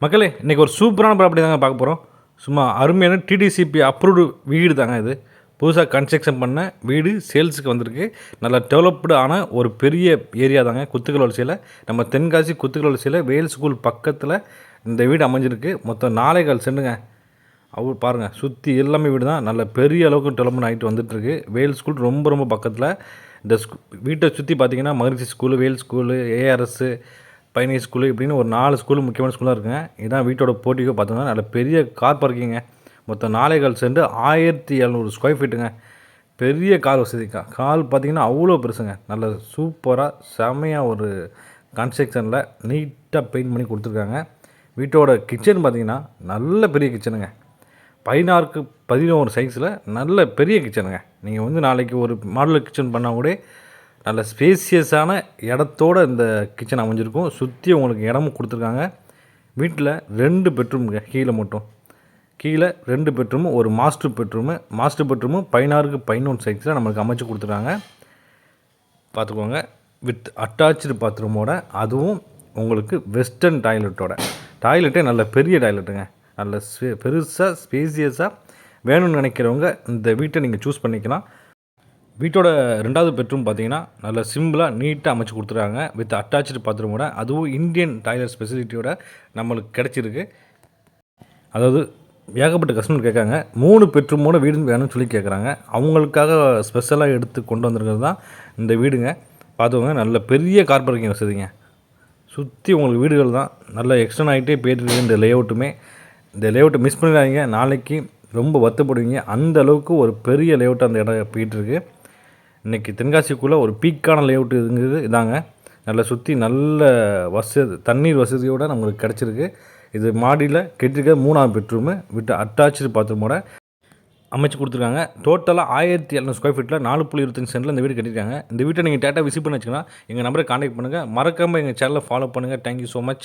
மக்களே இன்றைக்கி ஒரு சூப்பரான ப்ராப்பர்ட்டி தாங்க பார்க்க போகிறோம். சும்மா அருமையான டிடிசிபி அப்ரூவ்டு வீடு தாங்க இது. புதுசாக கன்ஸ்ட்ரக்ஷன் பண்ண வீடு சேல்ஸுக்கு வந்திருக்கு. நல்லா டெவலப்டு ஆன ஒரு பெரிய ஏரியா தாங்க. குத்துக்கல் வலசையில், நம்ம தென்காசி குத்துக்கல் வலசையில் வேல் ஸ்கூல் பக்கத்தில் இந்த வீடு அமைஞ்சிருக்கு. மொத்தம் 4.25 சென்ட்டுங்க. அவர் பாருங்கள், சுற்றி எல்லாமே வீடு தான். நல்ல பெரிய அளவுக்கு டெவலப்மெண்ட் ஆகிட்டு வந்துட்டுருக்கு. வேல் ஸ்கூல் ரொம்ப ரொம்ப பக்கத்தில். இந்த வீட்டை சுற்றி பார்த்தீங்கன்னா மகிழ்ச்சி ஸ்கூலு, வேல் ஸ்கூலு, ஏஆர்எஸ்ஸு, பைனி ஸ்கூலு இப்படின்னு ஒரு 4 ஸ்கூலு முக்கியமான ஸ்கூலாக இருக்குங்க. இதுதான் வீட்டோட போர்ட்டிகோ. பார்த்தோம்னா நல்ல பெரிய கார் பார்க்கிங்க. மொத்தம் 4.25 சென்ட் 1700 ஸ்கொயர் ஃபீட்டுங்க. பெரிய கார் வசதி. கால் பார்த்திங்கன்னா அவ்வளோ பெருசுங்க. நல்ல சூப்பராக செமையாக ஒரு கன்ஸ்ட்ரக்ஷனில் நீட்டாக பெயிண்ட் பண்ணி கொடுத்துருக்காங்க. வீட்டோட கிச்சன் பார்த்திங்கன்னா நல்ல பெரிய கிச்சனுங்க. 16க்கு 11 சைஸில் நல்ல பெரிய கிச்சனுங்க. நீங்கள் வந்து நாளைக்கு ஒரு மாடல் கிச்சன் பண்ணால் கூட நல்ல ஸ்பேசியஸான இடத்தோடு இந்த கிச்சன் அமைஞ்சிருக்கும். சுற்றி உங்களுக்கு இடமும் கொடுத்துருக்காங்க. வீட்டில் 2 பெட்ரூமுங்க. கீழே 2 பெட்ரூமு, ஒரு மாஸ்டர் பெட்ரூமும் 16க்கு 11 சைஸில் நம்மளுக்கு அமைச்சு கொடுத்துருக்காங்க. பார்த்துக்கோங்க, வித் அட்டாச்சு பாத்ரூமோட, அதுவும் உங்களுக்கு வெஸ்டர்ன் டாய்லெட்டே நல்ல பெரிய டாய்லெட்டுங்க. நல்ல பெருசாக ஸ்பேசியஸாக வேணும்னு நினைக்கிறவங்க இந்த வீட்டை நீங்கள் சூஸ் பண்ணிக்கலாம். வீட்டோட 2வது பெட்ரூம் பார்த்தீங்கன்னா நல்ல சிம்பிளாக நீட்டாக அமைச்சு கொடுத்துருக்காங்க. வித் அட்டாச்சு பாத்ரூமோட, அதுவும் இந்தியன் டாய்லெட் ஸ்பெசிலிட்டியோட நம்மளுக்கு கிடச்சிருக்கு. அதாவது ஏகப்பட்ட கஸ்டமர் கேட்காங்க, 3 பெட்ரூமோட வீடு வேணும்னு சொல்லி கேட்குறாங்க. அவங்களுக்காக ஸ்பெஷலாக எடுத்து கொண்டு வந்திருக்கிறது தான் இந்த வீடுங்க. பார்த்துக்கோங்க, நல்ல பெரிய கார் பார்க்கிங் வசதிங்க. சுற்றி உங்களுக்கு வீடுகள் தான். நல்ல எக்ஸ்டெண்ட் ஆகிட்டே போயிட்டுருக்கு இந்த லேஅவுட்டுமே. இந்த லேஅவுட்டை மிஸ் பண்ணிடாதீங்க, நாளைக்கு ரொம்ப வருத்தப்படுவீங்க. அந்த அளவுக்கு ஒரு பெரிய லேஅவுட்டு அந்த இடம் போயிட்டுருக்கு. இன்றைக்கி தென்காசிக்குள்ளே ஒரு பீக்கான லேஅவுட்டு இதுங்கிறது இதாங்க. நல்லா சுற்றி நல்ல தண்ணீர் வசதியோடு நம்மளுக்கு கிடச்சிருக்கு. இது மாடியில் கெட்டிருக்க 3வது பெட்ரூமு விட்டு அட்டாச்சு பாத்ரூமோட அமைச்சு கொடுத்துருக்காங்க. டோட்டலாக 1700 ஸ்கொயர் ஃபீட்டில் 4.25 சென்ட்டில் இந்த வீடு கட்டியிருக்காங்க. இந்த வீட்டை நீங்கள் டேட்டா விசிட் பண்ணி வச்சுக்கலாம். எங்கள் நம்பரை கான்டாக்ட் பண்ணுங்கள். மறக்காமல் எங்கள் சேனலை ஃபாலோ பண்ணுங்கள். Thank you so much.